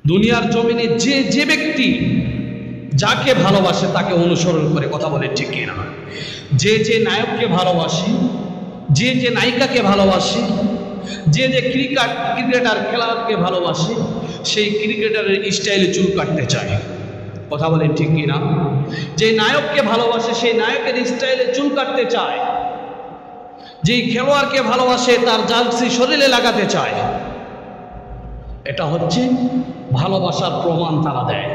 দুনিয়ার জমিনে যে ব্যক্তি যাকে ভালোবাসে তাকে অনুসরণ করে, কথা বলে ঠিক কিনা? যে নায়ককে ভালোবাসে, যে নায়িকাকে ভালোবাসে, যে ক্রিকেটার খেলোয়াড়কে ভালোবাসে, সেই ক্রিকেটারের স্টাইলে চুল কাটতে চায়, কথা বলে ঠিক কিনা? যে নায়ককে ভালোবাসে সেই নায়কের স্টাইলে চুল কাটতে চায়, যেই খেলোয়াড়কে ভালোবাসে তার জার্সি শরীরে লাগাতে চায়। এটা হচ্ছে ভালোবাসার প্রমাণ তারা দেয়।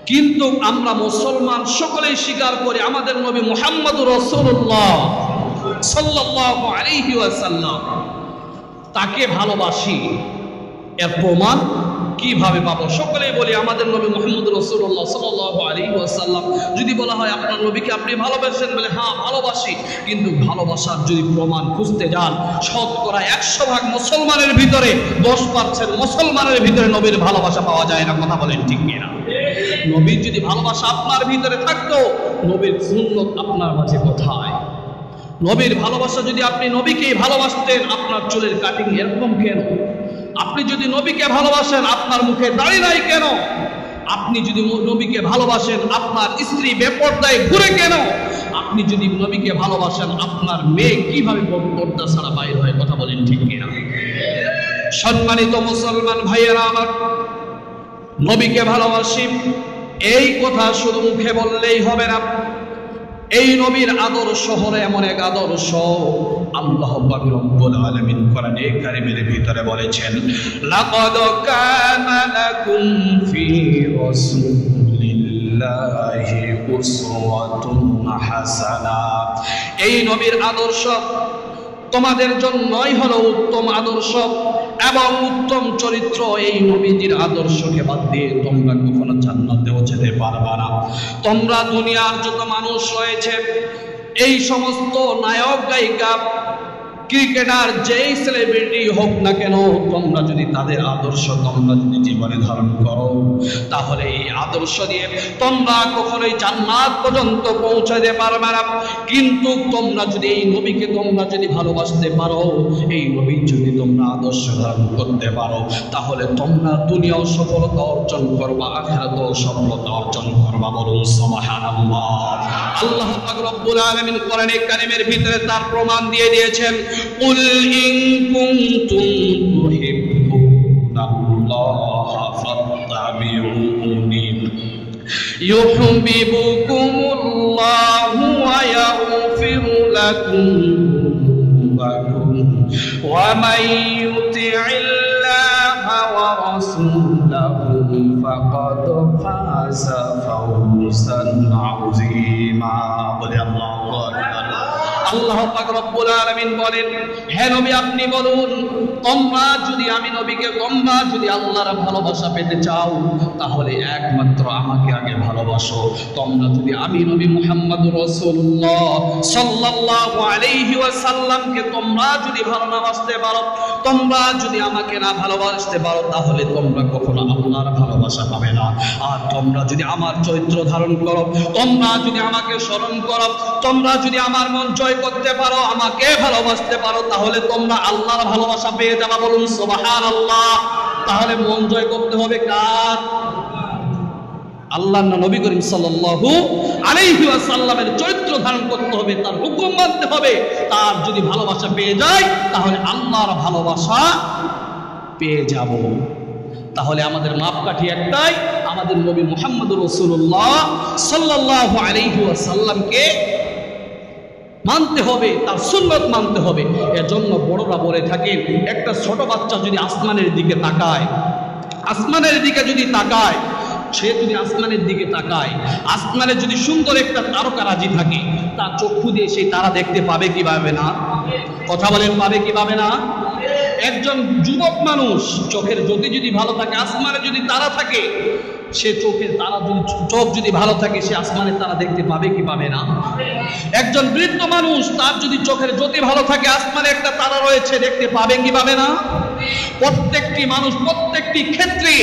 কিন্তু আমরা মুসলমান সকলেই স্বীকার করি আমাদের নবী মুহাম্মদুর রাসূলুল্লাহ সাল্লাল্লাহু আলাইহি ওয়াসাল্লাম তাকে ভালোবাসি। এর প্রমাণ কিভাবে পাবো? সকলেই বলি আমাদের নবী মুহাম্মদুর রাসূলুল্লাহ সাল্লাল্লাহু আলাইহি ওয়াসাল্লাম। যদি বলা হয় আপনার নবীকে আপনি ভালোবাসেন, বলে হ্যাঁ ভালোবাসি, কিন্তু ভালোবাসার যদি প্রমাণ খুঁজতে যান, শতকরা 100% মুসলমানের ভিতরে 10% মুসলমানের ভিতরে নবীর ভালোবাসা পাওয়া যায় না, কথা বলেন ঠিক কিনা? নবীর যদি ভালোবাসা আপনার ভিতরে থাকতো, নবীর সুন্নত আপনার মাঝে কোথায়? নবীর ভালোবাসা যদি আপনি নবীকেই ভালোবাসতেন, আপনার চুলের কাটিং এরকম কেন? আপনি যদি নবীকে ভালোবাসেন, আপনার মুখে দাড়ি নাই কেন? আপনি যদি নবীকে ভালোবাসেন, আপনার স্ত্রী বেপরদায় ঘুরে কেন? আপনি যদি নবীকে ভালোবাসেন, আপনার মেয়ে কিভাবে পর্দা ছাড়া বাইর হয়, কথা বলেন ঠিক কিনা? সম্মানিত মুসলমান ভাইয়েরা আমার, নবীকে ভালোবাসি এই কথা শুধু মুখে বললেই হবে না। এই নবীর আদর্শ হলো এমন এক আদর্শ, আল্লাহ পাক রব্বুল আলামিন কোরআনে কারীমের ভিতরে বলেছেন, লাকাদ কানা লাকুম ফি রাসূলিল্লাহি উসওয়াতুন হাসানা। এই নবীর আদর্শ তোমাদের জন্যই হলো উত্তম আদর্শ এবং উত্তম চরিত্র। এই নবীজির আদর্শকে বাদ দিয়ে তোমরা কখনো জান্নাতেও যেতে পারবে না। তোমরা দুনিয়ার যত মানুষ রয়েছে, এই সমস্ত নায়ক গায়িকা ক্রিকেটার যেই সেলিব্রিটি হোক না কেন, তোমরা যদি তাদের আদর্শ তোমরা যদি জীবনে ধারণ করো, তাহলে এই আদর্শ দিয়ে তোমরা কখনোই জান্নাত পর্যন্ত পৌঁছাতে পারবে না। কিন্তু তোমরা যদি এই নবীকে তোমরা যদি ভালোবাসতে পারো, এই নবীর যদি তোমরা আদর্শ ধারণ করতে পারো, তাহলে তোমরা দুনিয়াও সফলতা অর্জন করবা, আখিরাতেও সফলতা অর্জন করবা। বলুন সুবহানাল্লাহ। আল্লাহ পাক রব্বুল আলামিন কোরআনে কারীমের ভিতরে তার প্রমাণ দিয়ে দিয়েছেন, قل إن كنتم تحبون الله فاتبعوني يحببكم الله ويغفر لكم ذنوبكم ومن يطع الله ورسوله فقد فاز فوزا عظيما. আল্লাহ পাক রব্বুল আলামিন বলেন, হে নবী আপনি বলুন, তোমরা যদি আমি নবীকে, তোমরা যদি আল্লাহর ভালোবাসা পেতে চাও, তাহলে একমাত্র আমাকে আগে ভালোবাসো। তোমরা যদি আমি নবী মুহাম্মদুর রাসূলুল্লাহ সাল্লাল্লাহু আলাইহি ওয়াসাল্লামকে তোমরা যদি ভালোবাসতে পারো, তোমরা যদি আমাকে না ভালোবাসতে পারো, তাহলে তোমরা কখনো আল্লাহর ভালোবাসা পাবে না। আর তোমরা যদি আমার চরিত্র ধারণ করো, তোমরা যদি আমাকে স্মরণ করো, তোমরা যদি আমার মন জয় করতে পারো, আমাকে ভালোবাসতে পারো, তাহলে তোমরা আল্লাহর ভালোবাসা পেয়ে যাবা। বলুন সুবহানাল্লাহ। তাহলে মন জয় করতে হবে কার? আল্লাহর নবী করিম সাল্লাল্লাহু আলাইহি ওয়াসাল্লামের চরিত্র ধারণ করতে হবে, তার হুকুম মানতে হবে। তার যদি ভালোবাসা পেয়ে যায়, তাহলে আল্লাহর ভালোবাসা পেয়ে যাব। তাহলে আমাদের মাপকাঠি একটাই, আমাদের নবী মুহাম্মদুর রাসূলুল্লাহ সাল্লাল্লাহু আলাইহি ওয়াসাল্লামকে মানতে হবে, তার সুন্নত মানতে হবে। এজন্য বড়রা বলে থাকেন, একটা ছোট বাচ্চা যদি আসমানের দিকে তাকায়, আসমানের দিকে যদি তাকায়, সে যদি আসমানের দিকে তাকায়, আসমানে যদি সুন্দর একটা তারকারাজি থাকে, তার চক্ষু দিয়ে সেই তারা দেখতে পাবে কি পাবে না? কথা বলেন, পাবে কি পাবে না? একজন যুবক মানুষ চোখের জ্যোতি যদি ভালো থাকে, আসমানে যদি তারা থাকে, সে চোখের তারা যদি চোখ যদি ভালো থাকে, সে আসমানের তারা দেখতে পাবে কি পাবে না? একজন বৃদ্ধ মানুষ, তার যদি চোখের জ্যোতি ভালো থাকে, আসমানে একটা তারা রয়েছে, দেখতে পাবে কি পাবে না? প্রত্যেকটি মানুষ প্রত্যেকটি ক্ষেত্রে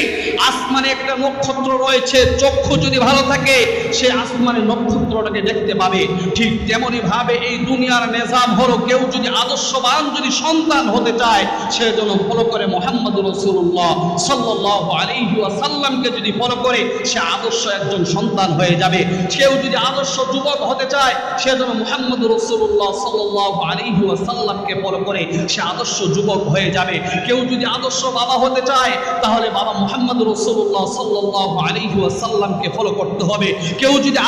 আসমানে একটা নক্ষত্র রয়েছে, চক্ষু যদি ভালো থাকে সে আসমানে নক্ষত্রটাকে দেখতে পাবে। ঠিক তেমনি ভাবে এই দুনিয়ার নিজাম হলো, কেউ যদি আদর্শবান যদি সন্তান হতে চায় সে যেন ফলো করে মুহাম্মদ রাসূলুল্লাহ সাল্লাল্লাহু আলাইহি ওয়াসাল্লামকে যদি ফলো করে সে আদর্শ একজন সন্তান হয়ে যাবে। কেউ যদি আদর্শ যুবক হতে চায় সে যেন মুহাম্মদ রাসূলুল্লাহ সাল্লাল্লাহু আলাইহি ওয়াসাল্লামকে ফলো করে সে আদর্শ যুবক হয়ে যাবে। কেউ যদি আদর্শ বাবা হতে চায় তাহলে বাবা মুহাম্মদ রাসূলুল্লাহ সাল্লাল্লাহু আলাইহি ওয়াসাল্লামকে ফলো করতে হবে। কেউ যদি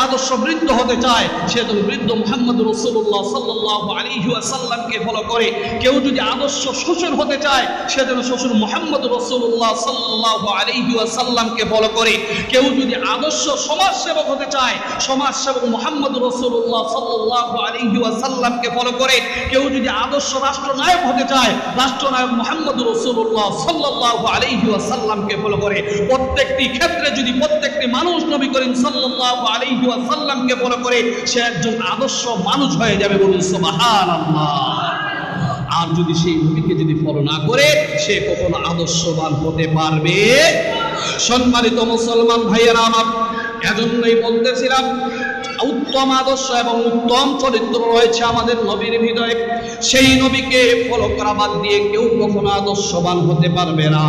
আদর্শ বৃদ্ধ হতে চায় সে যেন বৃদ্ধ মুহাম্মদ রাসূলুল্লাহ সাল্লাল্লাহু আলাইহি ওয়াসাল্লামকে ফলো করে। কেউ যদি আদর্শ শ্বশুর হতে চায় সে যেন শ্বশুর মুহাম্মদ রাসূলুল্লাহ সাল্লাল্লাহু আলাইহি ওয়াসাল্লামকে ফলো করে। কেউ যদি আদর্শ সমাজসেবক হতে চায় সমাজসেবক মুহাম্মদ রাসূলুল্লাহ সাল্লাল্লাহু আলাইহি ওয়াসাল্লামকে ফলো করে। কেউ যদি আদর্শ রাষ্ট্রনায়ক হতে চায় রাষ্ট্রনায়ক মুহাম্মদ রাসূলুল্লাহ সাল্লাল্লাহু আলাইহি ওয়াসাল্লামকে ফলো করে। প্রত্যেকটি ক্ষেত্রে যদি প্রত্যেকটি মানুষ নবী করিম সাল্লাল্লাহু আলাইহি ওয়াসাল্লামকে ফলো করে সে একজন আদর্শ মানুষ হয়ে যাবে। বলুন সুবহানাল্লাহ। আর যদি সেই নবীকে যদি ফলো না করে সে কখনো আদর্শবান হতে পারবে? সম্মানিত মুসলমান ভাইয়েরা আমার, এজন্যই বলতেছিলাম উত্তম আদর্শ এবং উত্তম চরিত্র রয়েছে আমাদের নবীর ভিতরে। সেই নবীকে ফলো করা বাদ দিয়ে কেউ কখনো আদর্শবান হতে পারবে না।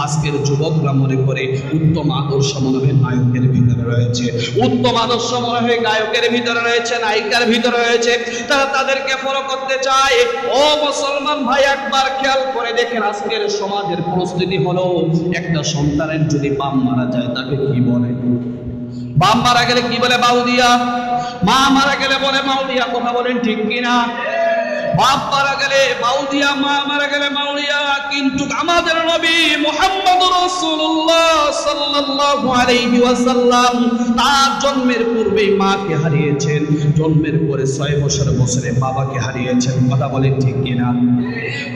আজকের যুবকরা মনে করে উত্তম আদর্শ মনে হয় নায়কের ভিতরে রয়েছে, উত্তম আদর্শ মনে হয় গায়কের ভিতরে রয়েছে, নায়িকার ভিতরে রয়েছে, তারা তাদেরকে ফলো করতে চায়। ও মুসলমান ভাই, একবার খেয়াল করে দেখেন আজকের সমাজের পরিস্থিতি হলো, একটা সন্তানের যদি বাপ মারা যায় তাকে কি বলে? বাপ মারা গেলে কি বলে? বাউদিয়া। মা মারা গেলে বলে মাউলিয়া। কথা বলেন ঠিক কিনা? বাপ মারা গেলে বাউদিয়া, মা মারা গেলে মাউলিয়া। কিন্তু আমাদের নবী মুহাম্মদ রাসূলুল্লাহ সাল্লাল্লাহু আলাইহি ওয়াসাল্লাম তার জন্মের পূর্বে মাকে হারিয়েছেন, জন্মের পরে 6 বছরে বাবাকে হারিয়েছেন। কথা বলেন ঠিক কিনা?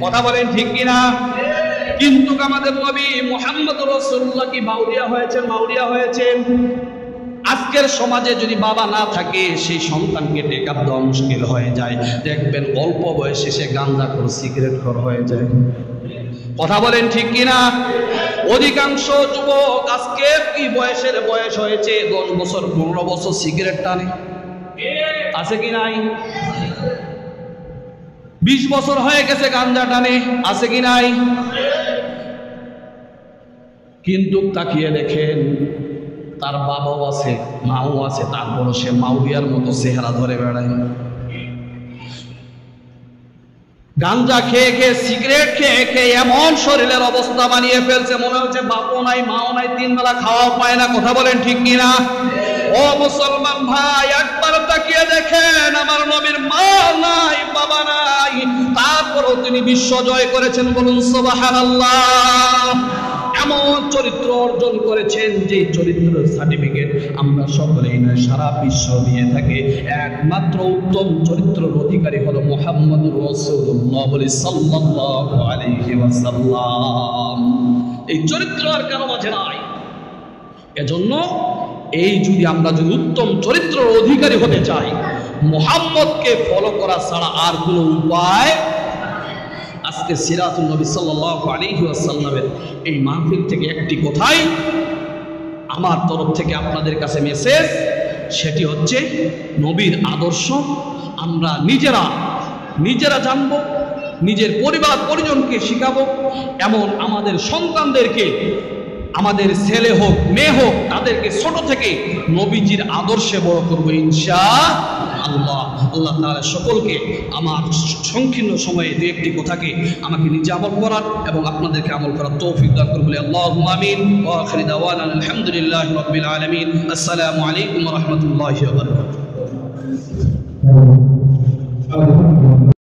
কথা বলেন ঠিক কিনা? কিন্তু আমাদের নবী মুহাম্মদ রাসূলুল্লাহ কি বাউদিয়া হয়েছেন? মাউলিয়া হয়েছেন? আজকের সমাজে যদি বাবা না থাকে সেই সন্তানকে টেক আপ দেওয়া মুশকিল হয়ে যায়। দেখবেন অল্প বয়সে সে গাঁজাখোর, সিগারেটখোর হয়ে যায়। কথা বলেন ঠিক কিনা? অধিকাংশ যুবক আজকে কি বয়স হয়েছে 10 বছর 15 বছর সিগারেট টানে, আছে কি নাই? 20 বছর হয়ে গেছে গাঁজা টানে, আছে কি নাই? কিন্তু তাকিয়ে দেখেন তার বাবাও আছে, মাও আছে, তারপর সে মাউলিয়ার মতো চেহারা ধরে বেড়ায়। গাঞ্জা খেয়ে খেয়ে, সিগারেট খেয়ে খেয়ে এমন শরীরের অবস্থা বানিয়ে ফেলছে, মনে হচ্ছে বাপও নাই মাও নাই, 3 বেলা খাওয়াও পায় না। কথা বলেন ঠিক কিনা? ও মুসলমান ভাই, একবার তাকিয়ে দেখেন আমার নবীর মা নাই, বাবা নাই, তারপরও তিনি বিশ্ব জয় করেছেন। বলুন সুবহানাল্লাহ। এমন চরিত্র অর্জন করেছেন যে চরিত্রের সার্টিফিকেট আমরা সকলেই নয় সারা বিশ্ব দিয়ে থাকে। একমাত্র উত্তম চরিত্রের অধিকারী হলো মুহাম্মদুর রাসূলুল্লাহ সাল্লাল্লাহু আলাইহি ওয়াসাল্লাম। এই চরিত্র আর কারো মাঝে নাই। এজন্য যদি আমরা উত্তম চরিত্রের অধিকারী হতে চাই, মুহাম্মদকে ফলো করা ছাড়া আর কোনো উপায়। আজকে সিরাতুন নবী সাল্লাল্লাহু আলাইহি ওয়াসাল্লামের এই মাহফিল থেকে একটি কথাই আমার তরফ থেকে আপনাদের কাছে মেসেজ, সেটি হচ্ছে নবীর আদর্শ আমরা নিজেরা জানবো, নিজের পরিবার পরিজনকে শিখাবো, এমন আমাদের সন্তানদেরকে, আমাদের ছেলে হোক মেয়ে হোক, তাদেরকে ছোট থেকে নবীজির আদর্শে বড় করবো ইনশাআল্লাহ। আল্লাহ তাআলা সকলকে আমার সংকীর্ণ সময়ে 2-1টি কথাকে আমাকে নিজে আমল করার এবং আপনাদেরকে আমল করার তৌফিক দান করুন বলে আল্লাহুম্মা আমিন। ওয়া আখিরু দাওয়ানা আলহামদুলিল্লাহি রাব্বিল আলামিন। আসসালামু আলাইকুম ওয়া রাহমাতুল্লাহি ওয়া বারাকাতুহু।